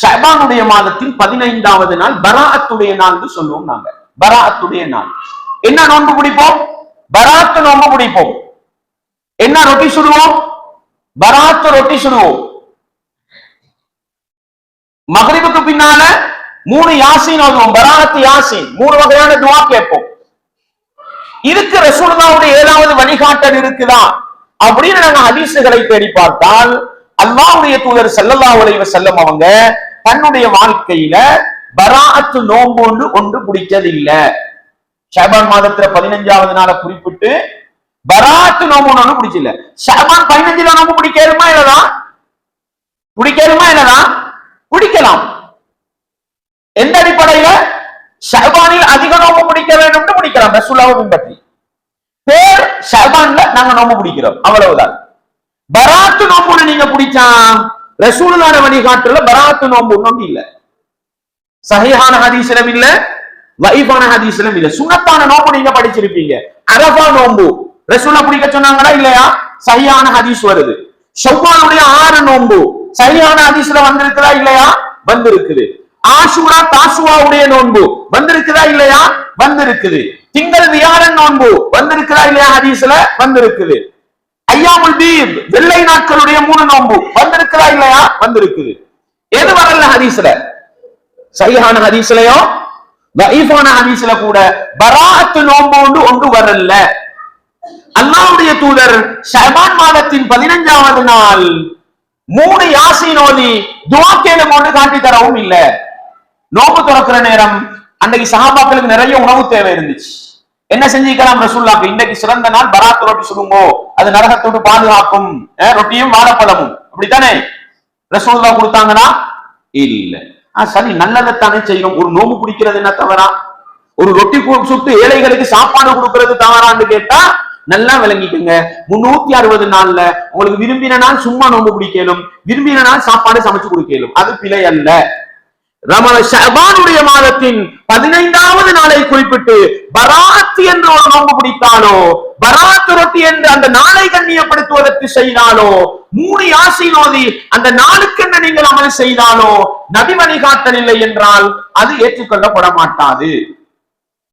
ஷஅபானுடைய மாதத்தின் 15வது நாள் பராஅத்துடைய நாள் என்று சொல்லுவோம். நாங்க பராஅத்துடைய நாள் என்ன நோன்பு பிடிப்போம்? பராஅத்து நோன்பு பிடிப்போம். என்ன ரொட்டி சுடுவோம்? பராஅத்து ரொட்டி சுடுவோம். மக்ரிபுக்கு பின்னால 3 யாசீன் ஓதுவோம். பராஅத்து யாசீன் 3 வகையான துஆ கேட்போம். இதுக்கு ரசூலுல்லாஹ்வுடைய ஏதாவது வழிகாட்டல் இருக்குதா அப்படின்னு நாங்க ஹதீஸ்களை தேடி பார்த்தால் அல்லாஹ்வுடைய தூதர் ஸல்லல்லாஹு அலைஹி வஸல்லம் அவங்க தன்னுடைய வாழ்க்கையில பராஅத்து நோன்பு ஒன்று பிடிச்சதில்லை. ஷஅபான் மாதத்துல 15வது நாளை குறிப்பிட்டு பராஅத்து நோன்பு ஒன்று பிடிச்சில்ல. ஷஅபான் 15ல நோன்பு பிடிக்கலுமா இல்லதா? பிடிக்கலுமா இல்லதா? பிடிக்கலாம். எந்த அடிப்படையில? ஷஅபானில் அதிக நோன்பு பிடிக்க வேண்டும் பிடிக்கலாம். ரசூலுல்லாஹ்வை பின்பற்றி பேர் ஷஅபான்ல நாங்க நோன்பு பிடிக்கிறோம், அவ்வளவுதான். பராஅத்து நோன்பு நீங்க பிடிச்சா ரசூலுல்லாஹ்வுடைய வழிகாட்டுல பராஅத்து நோன்பு ஒன்று இல்ல. சஹீஹான ஹதீஸ்ல இல்ல, லைஃபான ஹதீஸ்ல இல்ல. சுன்னத்தான நோன்பு நீங்க படிச்சிருப்பீங்க. அரஃபா நோன்பு ரசூலுல்லாஹ் பிடிக்க சொன்னாங்களா இல்லையா? சஹீஹான ஹதீஸ் வருது. ஷவ்வாலுடைய 6 நோன்பு சஹீஹான ஹதீஸ்ல வந்திருக்குதா இல்லையா? வந்திருக்குது. ஆஷூரா தாசுவாவுடைய நோன்பு வந்திருக்குதா இல்லையா? வந்திருக்குது. திங்கள் வியாழன் நோன்பு வந்திருக்குதா இல்லையா? ஹதீஸ்ல வந்திருக்குது. ஐயாமுல் பீத் வெள்ளை நாட்களுடைய 3 நோன்பு வந்திருக்குதா இல்லையா? வந்திருக்குது. எது வரல ஹதீஸ்ல? சஹீஹான ஹதீஸ்லயோ லைஃபான ஹதீஸ்ல கூட பராஅத்து நோன்பு ஒன்று வரல. அல்லாஹ்வுடைய தூதர் ஷஅபான் மாதத்தின் 15வது நாள் 3 யாசீன் ஓதி துஆ கேளும் ஒன்று காட்டி தரவும் இல்ல. நோன்பு துறக்கிற நேரம் அன்னைக்கு சஹாபாக்களுக்கு நிறைய உணவு தேவை இருந்துச்சு. என்ன செஞ்சுக்கலாம் ரசூலுல்லாஹ்? இன்னைக்கு சிறந்த நாள் பராஅத்து ரொட்டி சுடுங்கோ, அது நரகத்தோடு பாதுகாக்கும். ரொட்டியும் வாழைப்பழமும் அப்படித்தானே ரசூலுல்லாஹ் கொடுத்தாங்கன்னா இல்ல. சரி, நல்லதைத்தானே செய்யணும். ஒரு நோம்பு பிடிக்கிறது என்ன தவறா? ஒரு ரொட்டி சுட்டு ஏழைகளுக்கு சாப்பாடு கொடுக்கிறது தவறான்னு கேட்டா நல்லா விளங்கிக்கங்க. 360 நாள்ல உங்களுக்கு விரும்பின நாள் சும்மா நோம்பு பிடிக்கலும், விரும்பின நாள் சாப்பாடு சமைச்சு கொடுக்கலும், அது பிழை அல்ல. ஷஅபானுடைய மாதத்தின் 15வது நாளை குறிப்பிட்டு பராஅத்து என்று ஒரு நோன்பு பிடித்தாலோ, பராஅத்து ரொட்டி என்று அந்த நாளை கண்ணியப்படுத்துவதற்கு செய்தாலோ, 3 யாசீன் ஓதி அந்த நாளுக்கு என்ன நீங்கள் அமல் செய்தாலோ நபி வழிகாட்டல் இல்லை என்றால் அது ஏற்றுக்கொள்ளப்பட மாட்டாது.